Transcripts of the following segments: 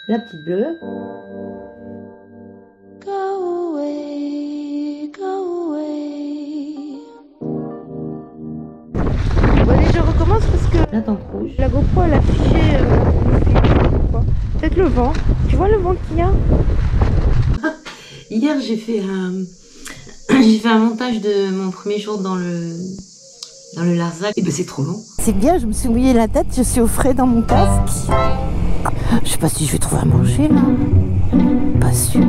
la petite bleue. Go away, go away. Bon allez, je recommence parce que La tente rouge. la GoPro elle a affiché peut-être le vent. Tu vois le vent qu'il y a? Hier j'ai fait un montage de mon premier jour dans le Larzac. Et ben c'est trop long. C'est bien, je me suis mouillé la tête, je suis au frais dans mon casque. Je sais pas si je vais trouver à manger là. Pas sûr.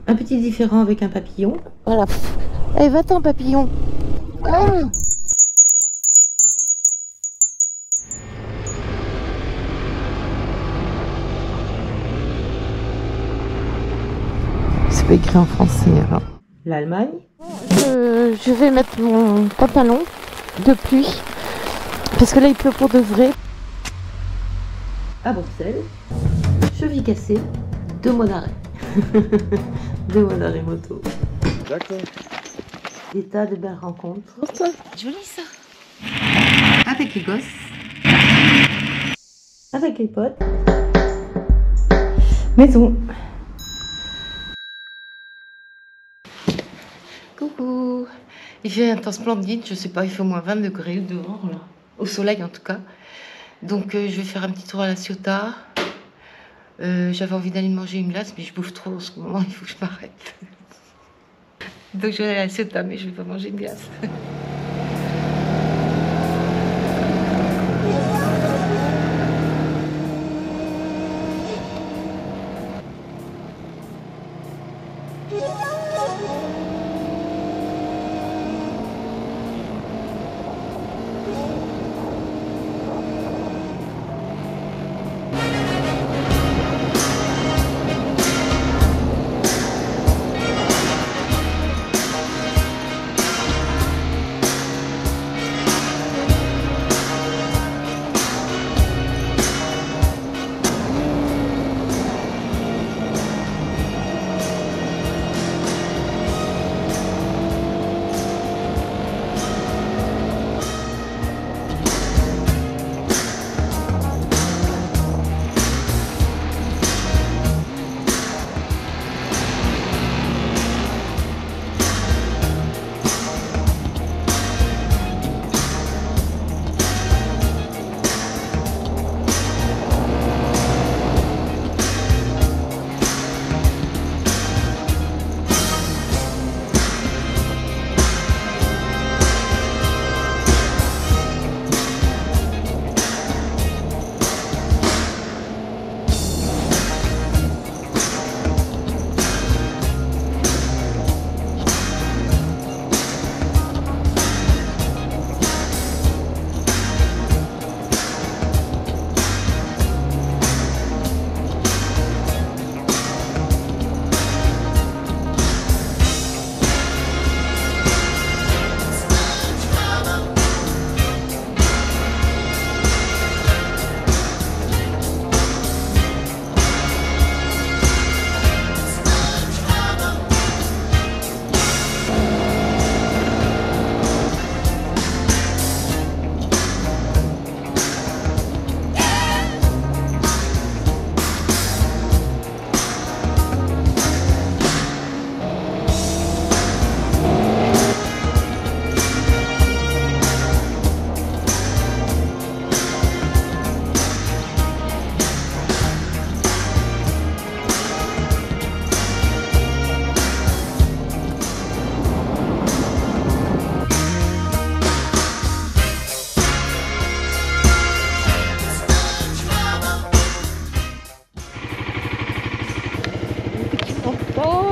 Un petit différent avec un papillon. Voilà. Allez, va-t'en papillon. Ah. C'est pas écrit en français alors. L'Allemagne. Je vais mettre mon pantalon de pluie parce que là il pleut pour de vrai. À Bruxelles. Cheville cassée. 2 mois d'arrêt. 2 mois d'arrêt moto. D'accord. Des tas de belles rencontres. Joli ça. Avec les gosses. Avec les potes. Maison. Coucou. Il fait un temps splendide, je sais pas, il fait au moins 20 degrés dehors, là. Au soleil en tout cas. Donc je vais faire un petit tour à la Ciotat. J'avais envie d'aller manger une glace, mais je bouffe trop en ce moment, il faut que je m'arrête. Donc je vais aller à la Ciotat, mais je vais pas manger une glace.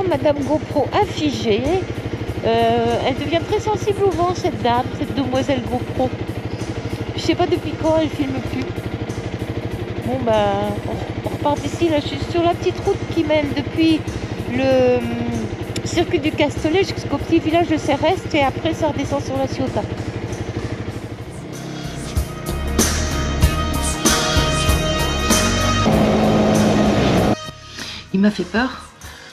Madame GoPro a figé. Elle devient très sensible au vent, cette dame, cette demoiselle GoPro. Je sais pas depuis quand elle filme plus. Bon bah, on repart d'ici. Là, je suis sur la petite route qui mène depuis le circuit du Castellet jusqu'au petit village de Céreste et après ça redescend sur la Ciotat. Il m'a fait peur.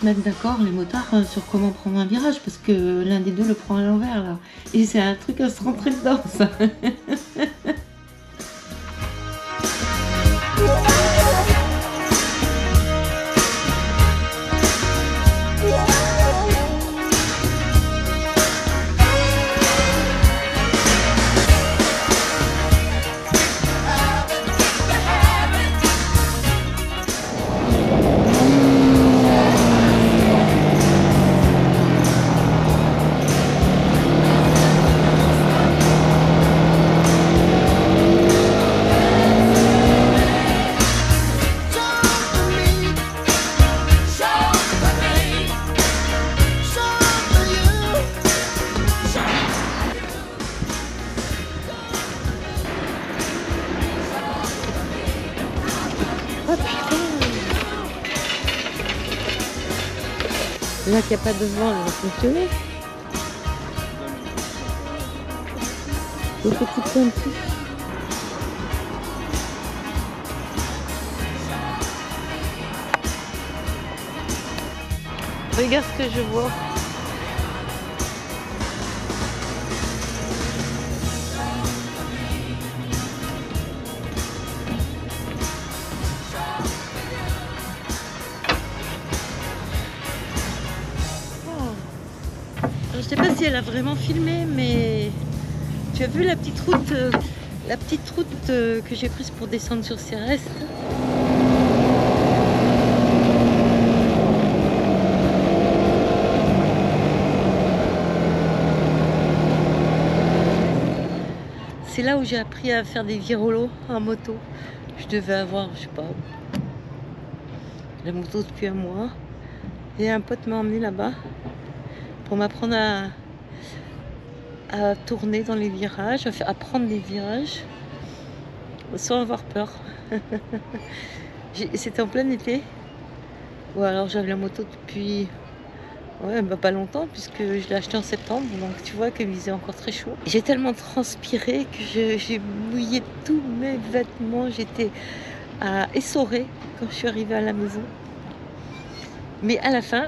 Mettre d'accord les motards sur comment prendre un virage parce que l'un des deux le prend à l'envers là. Et c'est un truc à se rentrer dedans ça. Ah putain. Là qu'il n'y a pas de vent, elle va fonctionner. Le petit pointu. Regarde ce que je vois. Je sais pas si elle a vraiment filmé, mais tu as vu la petite route, que j'ai prise pour descendre sur Céreste. C'est là où j'ai appris à faire des virolos en moto. Je devais avoir, je sais pas, la moto depuis un mois. Et un pote m'a emmené là-bas pour m'apprendre à tourner dans les virages, à prendre des virages sans avoir peur. C'était en plein été. Ou alors j'avais la moto depuis pas longtemps, puisque je l'ai acheté en septembre, donc tu vois qu'il faisait encore très chaud. J'ai tellement transpiré que j'ai mouillé tous mes vêtements, j'étais essorée quand je suis arrivée à la maison. Mais à la fin,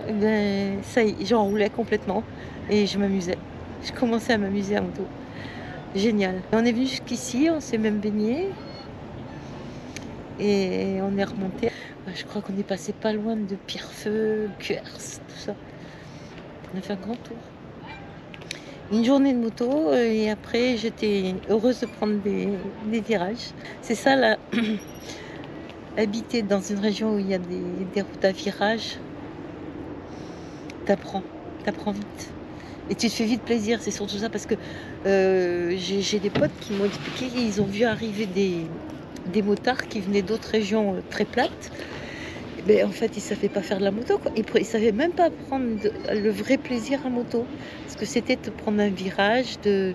ça y est, j'enroulais complètement et je m'amusais. Je commençais à m'amuser à moto. Génial. On est venu jusqu'ici, on s'est même baigné et on est remonté. Je crois qu'on est passé pas loin de Pierrefeu, Cuers, tout ça. On a fait un grand tour. Une journée de moto et après j'étais heureuse de prendre des virages. C'est ça là, habiter dans une région où il y a des routes à virages, t'apprends vite. Et tu te fais vite plaisir, c'est surtout ça parce que j'ai des potes qui m'ont expliqué qu'ils ont vu arriver des motards qui venaient d'autres régions très plates. Mais en fait, ils ne savaient pas faire de la moto, quoi. Ils ne savaient même pas prendre le vrai plaisir à moto. Parce que c'était de prendre un virage, de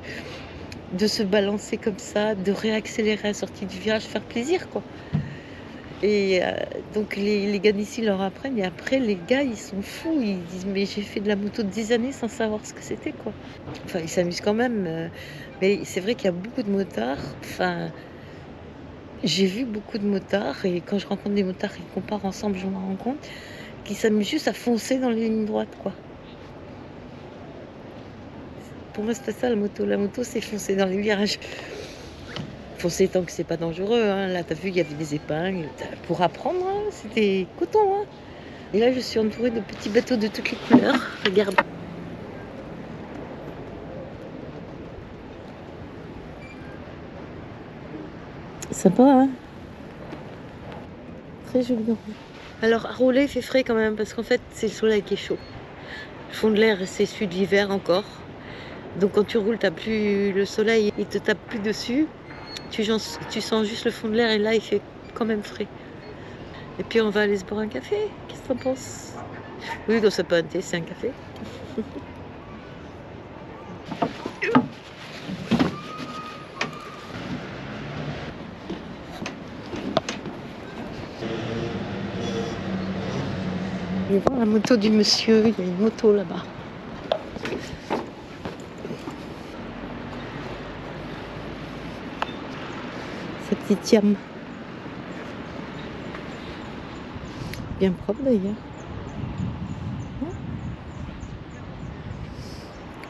se balancer comme ça, de réaccélérer à la sortie du virage, faire plaisir, quoi. Et donc les gars d'ici leur apprennent. Et après, les gars, ils sont fous. Ils disent, mais j'ai fait de la moto 10 années sans savoir ce que c'était, quoi. Enfin, ils s'amusent quand même. Mais c'est vrai qu'il y a beaucoup de motards. Enfin... J'ai vu beaucoup de motards et quand je rencontre des motards qui comparent ensemble, je me rends compte qu'ils s'amusent juste à foncer dans les lignes droites, quoi. Pour moi, c'est pas ça la moto. La moto, c'est foncer dans les virages. Foncer tant que c'est pas dangereux. Hein. Là, t'as vu, il y avait des épingles. Pour apprendre, hein, c'était coton. Hein. Et là, je suis entourée de petits bateaux de toutes les couleurs. Regarde. Sympa, hein? Très joli. Alors, à rouler, il fait frais quand même, parce qu'en fait, c'est le soleil qui est chaud. Le fond de l'air, c'est celui de l'hiver encore. Donc, quand tu roules, t'as plus le soleil, il te tape plus dessus. Tu sens juste le fond de l'air, et là, il fait quand même frais. Et puis, on va aller se boire un café. Qu'est-ce que t'en penses? Oui, donc c'est pas un thé, c'est un café. Je vais voir la moto du monsieur, il y a une moto là-bas. Sa petite Yam. Bien propre d'ailleurs.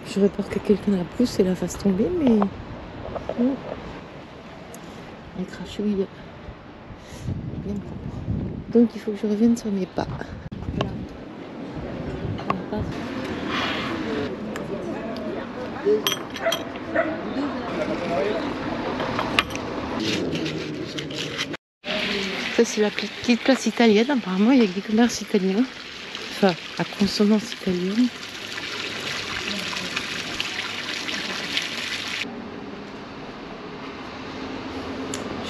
J'aurais peur que quelqu'un la pousse et la fasse tomber, mais... Elle crachouille. Bien propre. Donc il faut que je revienne sur mes pas. Ça, c'est la petite place italienne. Apparemment, il y a des commerces italiens. Enfin, à consonance italienne.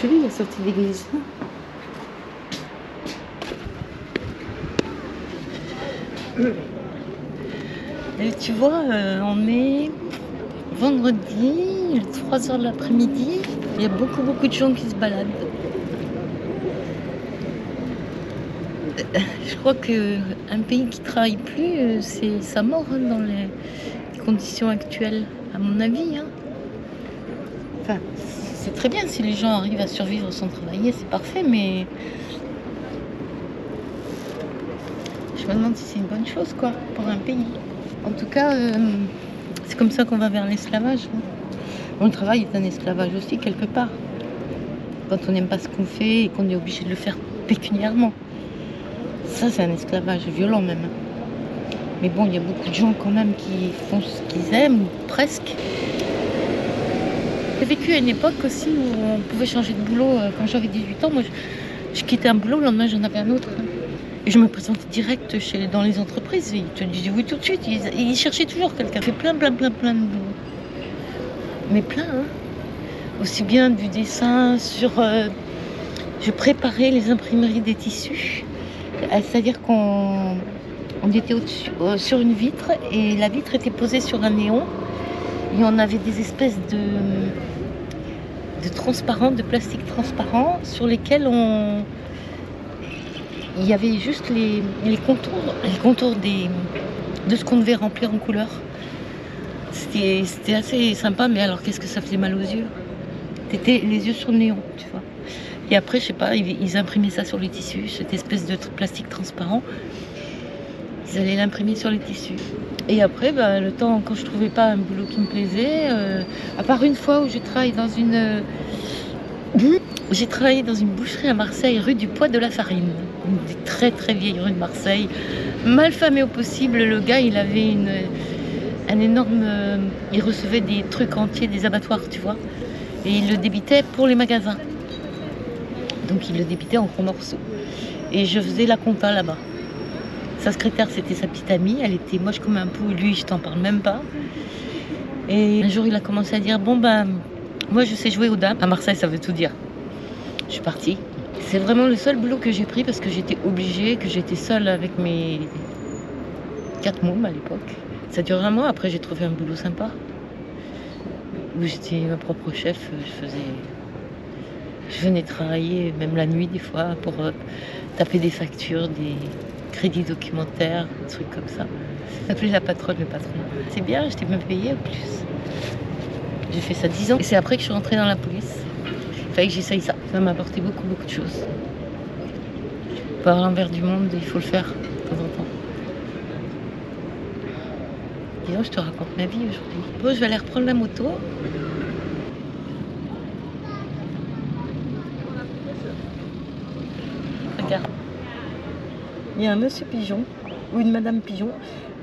Jolie la sortie d'église. Et tu vois, on est vendredi, 3h de l'après-midi. Il y a beaucoup de gens qui se baladent. Je crois qu'un pays qui travaille plus, c'est sa mort hein, dans les conditions actuelles, à mon avis. Hein. Enfin, c'est très bien si les gens arrivent à survivre sans travailler, c'est parfait, mais je me demande si c'est une bonne chose, quoi, pour un pays. En tout cas, c'est comme ça qu'on va vers l'esclavage. Hein. Bon, le travail est un esclavage aussi, quelque part. Quand on n'aime pas ce qu'on fait et qu'on est obligé de le faire pécuniairement. Ça, c'est un esclavage violent même. Mais bon, il y a beaucoup de gens quand même qui font ce qu'ils aiment, ou presque. J'ai vécu à une époque aussi où on pouvait changer de boulot. Quand j'avais 18 ans, moi, je quittais un boulot, le lendemain, j'en avais un autre. Hein. Et je me présentais direct dans les entreprises. Ils te disaient oui tout de suite. Ils cherchaient toujours quelqu'un. J'ai fait plein de boulot. Mais plein, hein. Aussi bien du dessin sur... je préparais les imprimeries des tissus. C'est-à-dire qu'on était au-dessus, sur une vitre et la vitre était posée sur un néon et on avait des espèces de transparents, de plastique transparent sur lesquels il y avait juste les contours de ce qu'on devait remplir en couleur. C'était assez sympa, mais alors qu'est-ce que ça faisait mal aux yeux. T'étais les yeux sur le néon, tu vois. Et après, je sais pas, ils imprimaient ça sur les tissus, cette espèce de plastique transparent. Ils allaient l'imprimer sur les tissus. Et après, le temps, quand je trouvais pas un boulot qui me plaisait, à part une fois où j'ai travaillé dans une boucherie à Marseille, rue du Poids de la Farine. Une des très très vieilles rues de Marseille. Mal famé au possible, le gars, il avait un énorme... il recevait des trucs entiers, des abattoirs, tu vois. Et il le débitait pour les magasins. Donc il le débitait en gros morceaux. Et je faisais la compta là-bas. Sa secrétaire, c'était sa petite amie. Elle était moche comme un pou. Lui, je t'en parle même pas. Et un jour, il a commencé à dire, bon moi je sais jouer aux dames. À Marseille, ça veut tout dire. Je suis partie. C'est vraiment le seul boulot que j'ai pris parce que j'étais obligée, que j'étais seule avec mes 4 mômes à l'époque. Ça dure un mois. Après, j'ai trouvé un boulot sympa. Où j'étais ma propre chef. Je venais travailler, même la nuit des fois, pour taper des factures, des crédits documentaires, des trucs comme ça. J'appelais la patronne, le patron. C'est bien, j'étais même payée en plus. J'ai fait ça 10 ans. Et c'est après que je suis rentrée dans la police. Il fallait que j'essaye ça. Ça m'a apporté beaucoup de choses. Voir l'envers du monde, il faut le faire de temps en temps. Disons, je te raconte ma vie aujourd'hui. Bon, je vais aller reprendre la moto. Regarde. Il y a un monsieur pigeon ou une madame pigeon.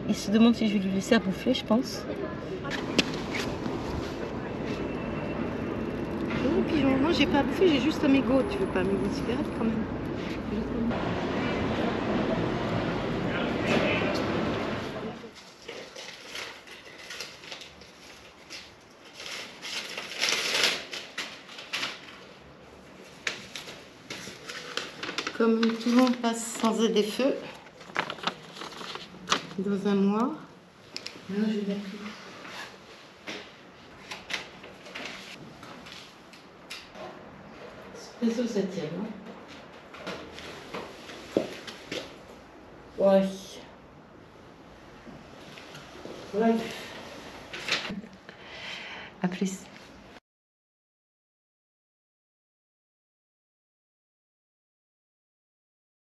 Il se demande si je vais lui laisser à bouffer, je pense. Oh pigeon, moi j'ai pas à bouffer, j'ai juste un mégot. Tu veux pas un mégot de cigarette quand même? Comme tout le monde passe sans ZFE dans un mois, maintenant je vais mettre tout. Espresso 7e. Ouais. Ouais. À plus.